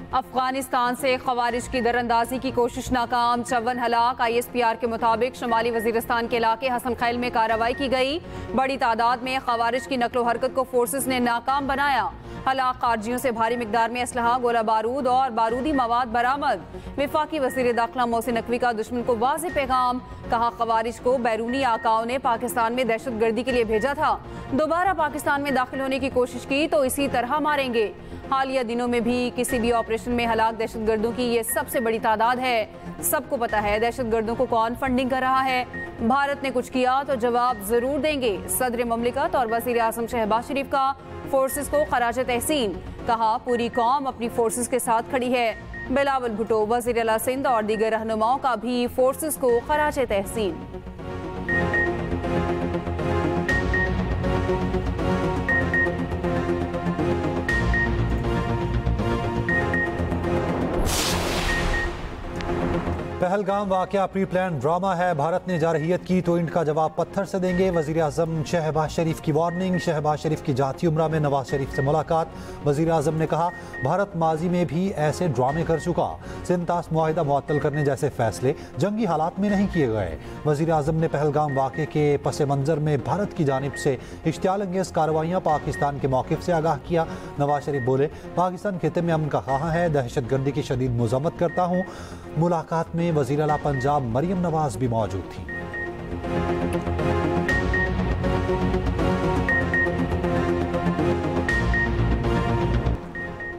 अफगानिस्तान से खवारिज की दरअंदाजी की कोशिश नाकाम, 54 हलाक। ISPR के मुताबिक शुमाली वजीरिस्तान के इलाके हसन खैल में कार्रवाई की गई। बड़ी तादाद में खवारिज की नकलो हरकत को फोर्सेस ने नाकाम बनाया। हलाक खारजियों से भारी मिकदार में असलहा, गोला बारूद और बारूदी मवाद बरामद। वफाकी वज़ीर दाखिला मोहसिन नकवी का दुश्मन को वाज़ेह पैगाम, कहा खवारिज को बैरूनी आकाओं ने पाकिस्तान में दहशत गर्दी के लिए भेजा था, दोबारा पाकिस्तान में दाखिल होने की कोशिश की तो इसी तरह मारेंगे। हालिया दिनों में भी किसी भी ऑपरेशन में हलाक दहशत गर्दों की ये सबसे बड़ी तादाद है। सबको पता है दहशत गर्दों को कौन फंडिंग कर रहा है। भारत ने कुछ किया तो जवाब जरूर देंगे। सदर ममलिकत और वज़ीर आज़म शहबाज शरीफ का फोर्सेस को खराज तहसीन, कहा पूरी कौम अपनी फोर्सेस के साथ खड़ी है। बिलावल भुट्टो, वज़ीर आला सिंध और दीगर रहनुमाओं का भी फोर्सेस को खराज तहसीन। पहलगाम वाक़या प्री प्लान ड्रामा है, भारत ने जारहियत की तो इंड का जवाब पत्थर से देंगे। वज़ीर आज़म शहबाज शरीफ की वार्निंग, शहबाज शरीफ की जाती उम्रा में नवाज शरीफ से मुलाकात। वज़ीर आज़म ने कहा भारत माजी में भी ऐसे ड्रामे कर चुका, सिंतास मुआहिदा मुअत्तल करने जैसे फैसले जंगी हालात में नहीं किए गए। वज़ीर आज़म ने पहलगाम वाक़े के पस मंज़र में भारत की जानिब से इश्तियाल अंगेज़ कार्रवाइयाँ पाकिस्तान के मौक़िफ़ से आगाह किया। नवाज शरीफ बोले पाकिस्तान खिते में अमन का ख़्वाह है, दहशत गर्दी की शदीद मज़म्मत करता हूँ। मुलाकात में वज़ीर आला पंजाब मरियम नवाज भी मौजूद थी।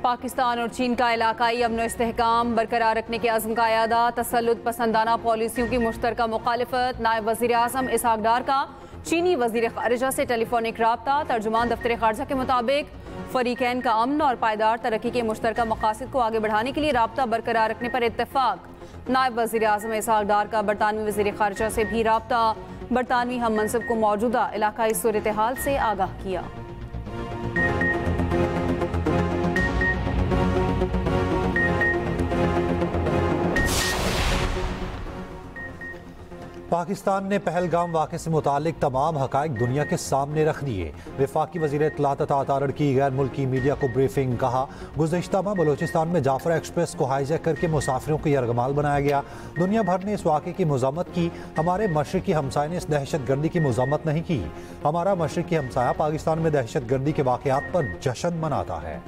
पाकिस्तान और चीन का इलाकाई अमन इस्तेहकाम बरकरार रखने के अज़्म का यादा, तसल्लुत पसंदाना पॉलिसियों की मुश्तरका मुखालिफत। नायब वज़ीर आज़म इसहाक डार का चीनी वज़ीर ख़ारिजा से टेलीफोनिक राब्ता। तर्जुमान दफ्तर ख़ारिजा के मुताबिक फ़रीक़ैन का अमन और पायदार तरक्की के मुश्तरका मक़ासिद को आगे बढ़ाने के लिए राब्ता बरकरार रखने पर इत्तेफाक। नायब वज़ीर आज़म इसहाक डार का बरतानवी वज़ीर ख़ारिजा से भी राब्ता, बरतानवी हम मनसब को मौजूदा इलाकाई सूरत हाल से आगाह किया। पाकिस्तान ने पहलगाम वाक़े से मुतालिक तमाम हक़ाइक़ दुनिया के सामने रख दिए। वफाकी वज़ीर इत्तलात तारड़ की गैर मुल्की मीडिया को ब्रीफिंग, कहा गुज़िश्ता माह बलोचिस्तान में जाफर एक्सप्रेस को हाईजैक करके मुसाफिरों को यरगमाल बनाया गया। दुनिया भर ने इस वाक़े की मज़म्मत की। हमारे मशरिकी हमसाये ने इस दहशत गर्दी की मज़म्मत नहीं की। हमारा मशरिकी हमसाया पाकिस्तान में दहशत गर्दी के वाक़यात पर जश्न मनाता है।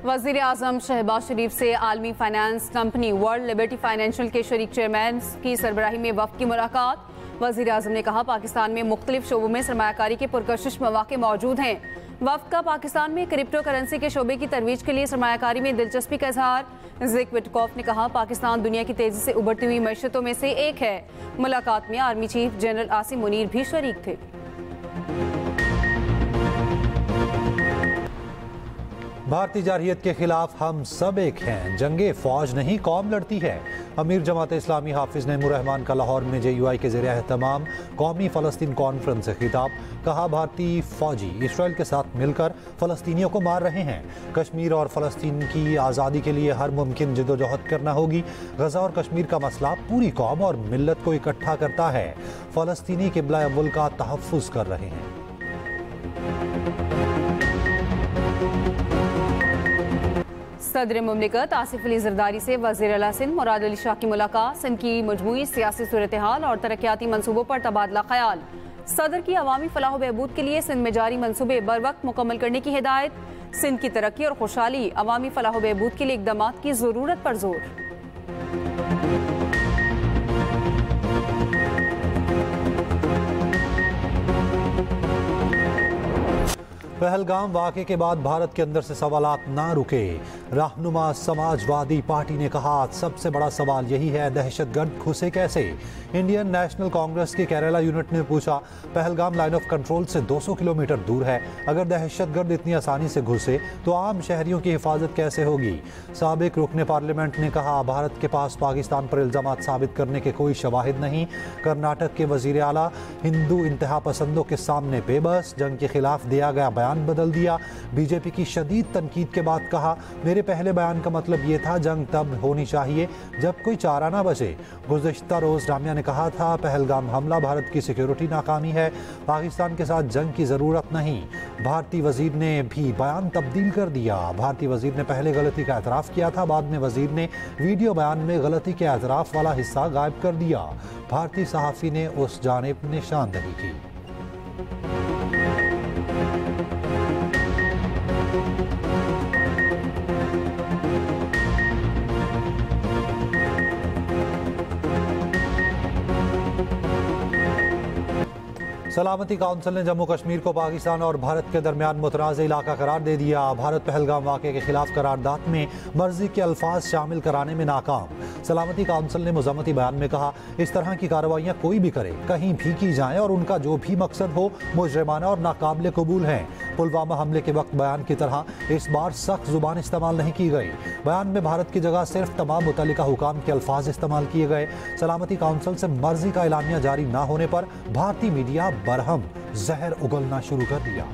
वज़ीर आज़म शहबाज शरीफ से आलमी finance company world liberty financial के शरीक चेयरमैन की सरबराही में वफ़द की मुलाकात। वज़ीर आज़म ने कहा पाकिस्तान में मुख्तलिफ शोबों में सरमायाकारी के पुरकशिश मौके मौजूद हैं। वफ़द का पाकिस्तान में क्रिप्टो करेंसी के शोबे की तरवीज के लिए सरमायाकारी में दिलचस्पी का इजहार। ज़िक विटकॉफ ने कहा पाकिस्तान दुनिया की तेज़ी से उभरती हुई मैशतों में से एक है। मुलाकात में army chief general Asim Munir भी शरीक थे। भारतीय जारहियत के खिलाफ हम सब एक हैं, जंगे फौज नहीं कौम लड़ती है। अमीर जमात इस्लामी हाफिज नईमुर रहमान का लाहौर में JUI के ज़रिए एहतमाम कौमी फ़लस्तीन कॉन्फ्रेंस से खिताब, कहा भारतीय फौजी इसराइल के साथ मिलकर फ़लस्तीनियों को मार रहे हैं। कश्मीर और फ़लस्तीन की आज़ादी के लिए हर मुमकिन जदोजहद करना होगी। गज़ा और कश्मीर का मसला पूरी कौम और मिल्लत को इकट्ठा करता है। फ़लस्तीनी क़िबला अव्वल का तहफ़्फ़ुज़ कर रहे हैं। सदर मुमलिकत आसिफ अली ज़रदारी से वज़ीर आला सिंध मुराद अली शाह की मुलाकात। सिंध की मजमूई सियासी सूरत हाल और तरक्याती मनसूबों पर तबादला ख्याल। सदर की अवामी फलाह बहबूद के लिए सिंध में जारी मनसूबे बर वक्त मुकम्मल करने की हिदायत। सिंध की तरक्की और खुशहाली अवामी फलाह बहबूद के लिए इक़दामात की ज़रूरत पर जोर। पहलगाम वाक़े के बाद भारत के अंदर से सवालात ना रुके। रहनुमा समाजवादी पार्टी ने कहा सबसे बड़ा सवाल यही है दहशतगर्द घुसे कैसे। इंडियन नेशनल कांग्रेस की केरला यूनिट ने पूछा पहलगाम लाइन ऑफ कंट्रोल से 200 किलोमीटर दूर है, अगर दहशतगर्द इतनी आसानी से घुसे तो आम शहरियों की हिफाजत कैसे होगी। साबिक रुकने पार्लियामेंट ने कहा भारत के पास पाकिस्तान पर इल्ज़ामात साबित करने के कोई शवाहिद नहीं। कर्नाटक के वज़ीर आला हिंदू इंतहा पसंदों के सामने बेबस, जंग के खिलाफ दिया गया बयान बदल दिया। बीजेपी की शदीद तनकीद के बाद कहा मेरे पहले बयान का मतलब ये था जंग तब होनी चाहिए जब कोई चारा ना बचे। गुज़िश्ता रोज़ जामिया ने कहा था पहलगाम हमला भारत की सिक्योरिटी नाकामी है, पाकिस्तान के साथ जंग की ज़रूरत नहीं। भारतीय वजीर ने भी बयान तब्दील कर दिया। भारतीय वजीर ने पहले गलती का एतराफ़ किया था, बाद में वजीर ने वीडियो बयान में गलती के एतराफ़ वाला हिस्सा गायब कर दिया। भारतीय सहाफ़ी ने उस जानिब निशानदही की। सलामती काउंसिल ने जम्मू कश्मीर को पाकिस्तान और भारत के दरमियान मुतनाज़ इलाका करार दे दिया। भारत पहलगाम वाक़े के खिलाफ करारदाद में मर्जी के अल्फाज शामिल कराने में नाकाम। सलामती काउंसिल ने मुज़म्मती बयान में कहा, इस तरह की कार्रवाइयाँ कोई भी करे, कहीं भी की जाएँ और उनका जो भी मकसद हो मुजरिमाना और नाकाबिल कबूल हैं। पुलवामा हमले के वक्त बयान की तरह इस बार सख्त जुबान इस्तेमाल नहीं की गई। बयान में भारत की जगह सिर्फ तमाम मुतल्लिका हुकाम के अल्फाज इस्तेमाल किए गए। सलामती काउंसिल से मर्जी का एलानिया जारी न होने पर भारतीय मीडिया बरहम जहर उगलना शुरू कर दिया।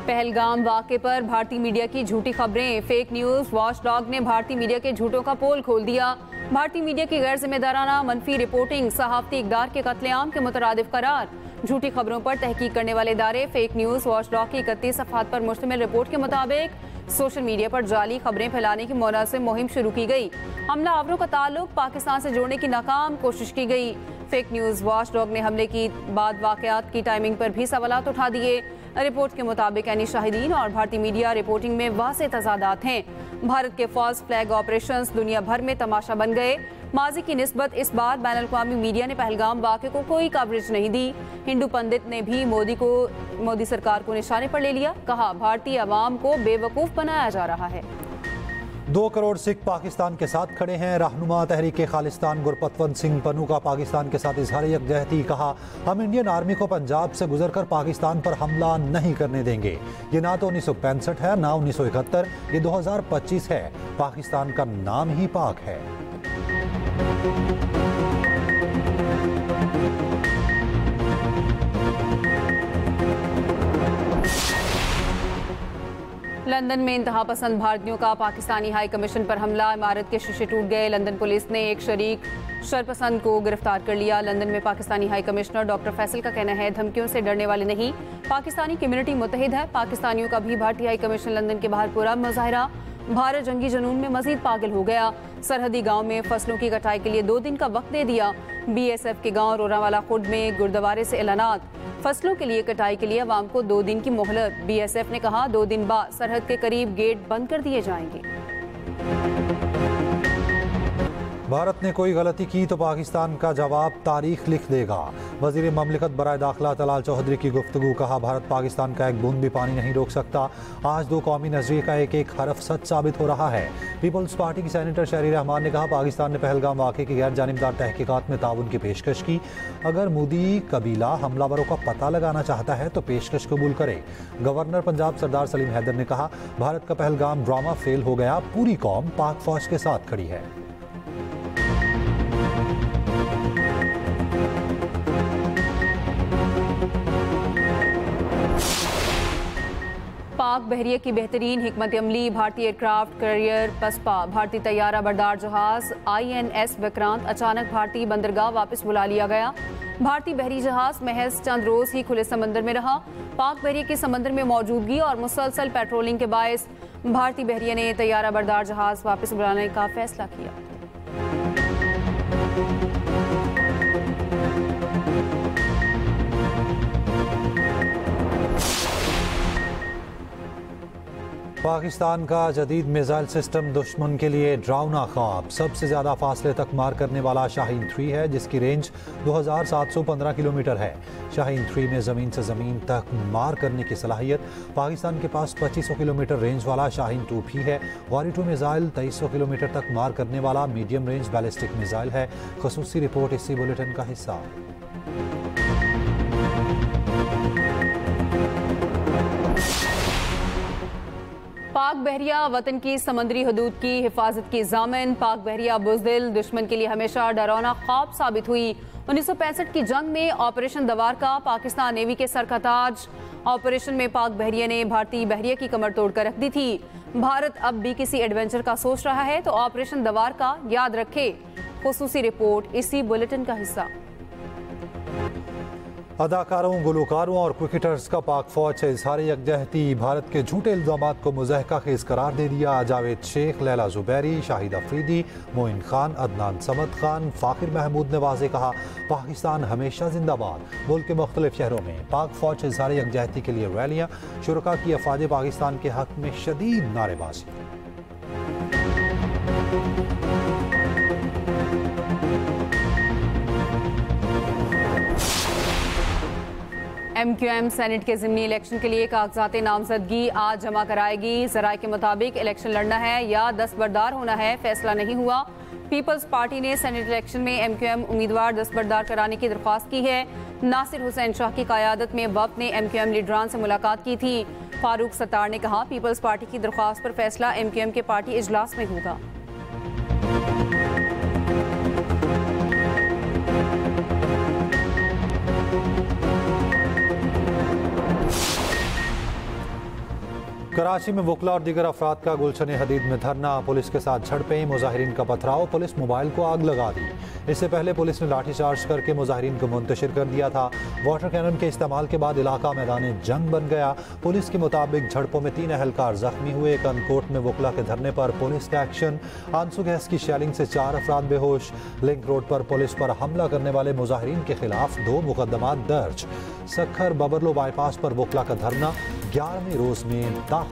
पहलगाम वाक़े पर भारतीय मीडिया की झूठी खबरें। फेक न्यूज़ वॉच डॉग ने भारतीय मीडिया के झूठों का पोल खोल दिया। भारतीय मीडिया की गैर जिम्मेदाराना मनफी रिपोर्टिंग सहाफ़ती इक़दार के कत्लेआम के मुतरादिफ करार। झूठी खबरों पर तहकीक करने वाले इदारे फेक न्यूज़ वॉच डॉग की 31 सफ़हात पर मुश्तमिल रिपोर्ट के मुताबिक सोशल मीडिया पर जाली खबरें फैलाने की मुनासिब मुहिम शुरू की गई। हमलावरों का ताल्लुक पाकिस्तान से जोड़ने की नाकाम कोशिश की गई। फेक न्यूज़ वॉच डॉग ने हमले की बाद वाक़यात की टाइमिंग पर भी सवालात उठा दिए। रिपोर्ट के मुताबिक यानी शाहिदीन और भारतीय मीडिया रिपोर्टिंग में वाज़ेह तज़ादात हैं। भारत के फॉल्स फ्लैग ऑपरेशंस दुनिया भर में तमाशा बन गए। माजी की निस्बत इस बार बैनुल-अक़वामी मीडिया ने पहलगाम वाक़े को कोई कवरेज नहीं दी। हिंदू पंडित ने भी मोदी सरकार को निशाने पर ले लिया। कहा, भारतीय अवाम को बेवकूफ़ बनाया जा रहा है। 2 करोड़ सिख पाकिस्तान के साथ खड़े हैं। रहनुमा तहरीक खालिस्तान गुरपतवंत सिंह पन्नू का पाकिस्तान के साथ इजहार यकजहती। कहा, हम इंडियन आर्मी को पंजाब से गुजरकर पाकिस्तान पर हमला नहीं करने देंगे। ये ना तो 1965 है ना 1971, ये 2025 है। पाकिस्तान का नाम ही पाक है। लंदन में इंतहा पसंद भारतीयों का पाकिस्तानी हाई कमीशन पर हमला। इमारत के शीशे टूट गए। लंदन पुलिस ने एक शरीक शरपसंद को गिरफ्तार कर लिया। लंदन में Pakistani high commissioner doctor Faisal का कहना है, धमकियों से डरने वाले नहीं, पाकिस्तानी कम्युनिटी मुत्तहिद है। पाकिस्तानियों का भी भारतीय हाई कमीशन लंदन के बाहर पूरा मुजाहिरा। भारत जंगी जुनून में मजीद पागल हो गया। सरहदी गांव में फसलों की कटाई के लिए 2 दिन का वक्त दे दिया। BSF के गांव रोरावाला खुर्द में गुरुद्वारे से ऐलानात। फसलों के लिए कटाई के लिए अवाम को 2 दिन की मोहलत। BSF ने कहा, 2 दिन बाद सरहद के करीब गेट बंद कर दिए जाएंगे। भारत ने कोई गलती की तो पाकिस्तान का जवाब तारीख लिख देगा। वज़ीर ममलिकत बराए दाखिला तलाल चौधरी की गुफ्तगू। कहा, भारत पाकिस्तान का एक बूंद भी पानी नहीं रोक सकता। आज 2 कौमी नजरिए का एक हरफ सच साबित हो रहा है। पीपल्स पार्टी की सेनेटर शहरी रहमान ने कहा, पाकिस्तान ने पहलगाम वाक़े की गैर जानिबदार तहकीकात में ताउन की पेशकश की। अगर मोदी कबीला हमलावरों का पता लगाना चाहता है तो पेशकश कबूल करे। गवर्नर पंजाब सरदार सलीम हैदर ने कहा, भारत का पहलगाम ड्रामा फेल हो गया, पूरी कौम पाक फौज के साथ खड़ी है। पाक बहरिया की बेहतरीन हिकमत अमली। भारतीय एयरक्राफ्ट कैरियर पसपा, भारतीय तैयारा बरदार जहाज INS विक्रांत अचानक भारतीय बंदरगाह वापस बुला लिया गया। भारतीय बहरी जहाज महज चंद रोज ही खुले समंदर में रहा। पाक बहरिया के समंदर में मौजूदगी और मुसलसल पेट्रोलिंग के बायस भारतीय बहरिया ने तैयारा बरदार जहाज वापस बुलाने का फैसला किया। पाकिस्तान का जदीद मिसाइल सिस्टम दुश्मन के लिए डरावना ख्वाब। सबसे ज़्यादा फासले तक मार करने वाला शाहीन 3 है, जिसकी रेंज 2715 किलोमीटर है। शाहीन 3 में ज़मीन से ज़मीन तक मार करने की सलाहियत। पाकिस्तान के पास 2500 किलोमीटर रेंज वाला शाहीन 2 भी है। गौरी 2 मिसाइल 2300 किलोमीटर तक मार करने वाला मीडियम रेंज बैलिस्टिक मिसाइल है। खसूसी रिपोर्ट इसी बुलेटिन का हिस्सा। पाक बहरिया वतन की समंदरी हदूद की हिफाजत की जामिन। पाक बहरिया बुज़दिल दुश्मन के लिए हमेशा डरावना ख्वाब साबित हुई। 1965 की जंग में ऑपरेशन दवार का पाकिस्तान नेवी के सर का ताज। ऑपरेशन में पाक बहरिया ने भारतीय बहरिया की कमर तोड़कर रख दी थी। भारत अब भी किसी एडवेंचर का सोच रहा है तो ऑपरेशन दवार का याद रखे। खुसूसी रिपोर्ट इसी बुलेटिन का हिस्सा। अदाकारों, गुलकारों और क्रिकेटर्स का पाक फौज से इजहार यकजहती, भारत के झूठे इल्जामात को मुज़हका खेज करार दे दिया। जावेद शेख, लैला जुबैरी, शाहिद अफरीदी, मोइन खान, अदनान समद खान, फाखिर महमूद ने वाज़े कहा, पाकिस्तान हमेशा जिंदाबाद। मुल्क के मुख्तलिफ शहरों में पाक फौज से इजहार यकजहती के लिए रैलियाँ, शुरका की अफवाज पाकिस्तान के हक में शदीद नारेबाजी। MQM सेनेट के ज़िमनी इलेक्शन के लिए कागजात नामजदगी आज जमा कराएगी। ज़राए के मुताबिक इलेक्शन लड़ना है या दस्तबरदार होना है, फैसला नहीं हुआ। पीपल्स पार्टी ने सेनेट इलेक्शन में MQM उम्मीदवार दस्तबरदार कराने की दरख्वास्त की है। नासिर हुसैन शाह की क़यादत में वफ़द ने MQM लीडरान से मुलाकात की थी। फारूक सत्तार ने कहा, पीपल्स पार्टी की दरख्वास्त पर फैसला MQM के पार्टी इजलास में होगा। कराची में वकला और दीगर अफराद का गुलशन हदीद में धरना, पुलिस के साथ झड़पें, मुजाहिरीन का पथराव, पुलिस मोबाइल को आग लगा दी। इससे पहले पुलिस ने लाठीचार्ज करके मुजाहिरीन को मुंतशिर कर दिया था। वाटर कैनन के इस्तेमाल के बाद इलाका मैदान जंग बन गया। पुलिस के मुताबिक झड़पों में 3 अहलकार जख्मी हुए। कनकोट में वकला के धरने पर पुलिस का एक्शन, आंसू गैस की शेलिंग से 4 अफराद बेहोश। लिंक रोड पर पुलिस पर हमला करने वाले मुजाहिरीन के खिलाफ 2 मुकदमात दर्ज। सखर बबरलो बाईपास पर वकला का धरना 11वें रोज में दाखिल।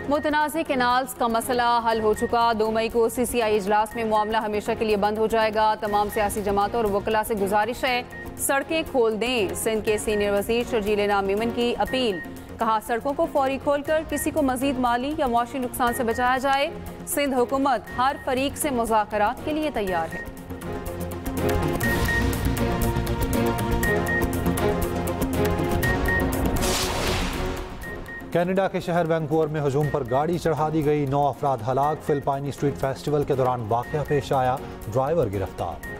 मुतनाज़े कैनाल्स का मसला हल हो चुका। 2 मई को CCI इजलास में मामला हमेशा के लिए बंद हो जाएगा। तमाम सियासी जमातों और वकला से गुजारिश है, सड़कें खोल दें। सिंध के सीनियर वजीर शर्जील इनाम मेमन की अपील, कहा, सड़कों को फौरी खोलकर किसी को मजीद माली या मुआशी नुकसान से बचाया जाए। सिंध हुकूमत हर फरीक से मुज़ाकरात के लिए तैयार है। कनाडा के शहर वैंकूवर में हजूम पर गाड़ी चढ़ा दी गई, 9 अफराद हलाक। फिलिपाइनी स्ट्रीट फेस्टिवल के दौरान वाकया पेश आया, ड्राइवर गिरफ्तार।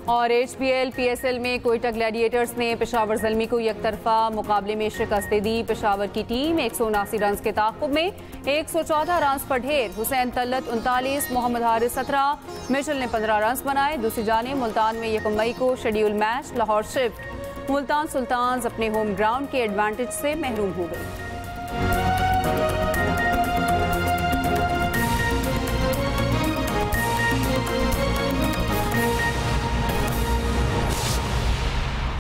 और HPL PSL में कोयटा ग्लैडिएटर्स ने पेशावर ज़ल्मी को एकतरफा मुकाबले में शिकस्त दे दी। पेशावर की टीम 179 रन के ताक़ुब में 114 रन पर ढेर। हुसैन तल्लत 39, मोहम्मद हारिस 17, मिशेल ने 15 रन बनाए। दूसरी जाने मुल्तान में 1 मई को schedule match Lahore shift. Multan Sultans अपने होम ग्राउंड के एडवांटेज से महरूम हो गई।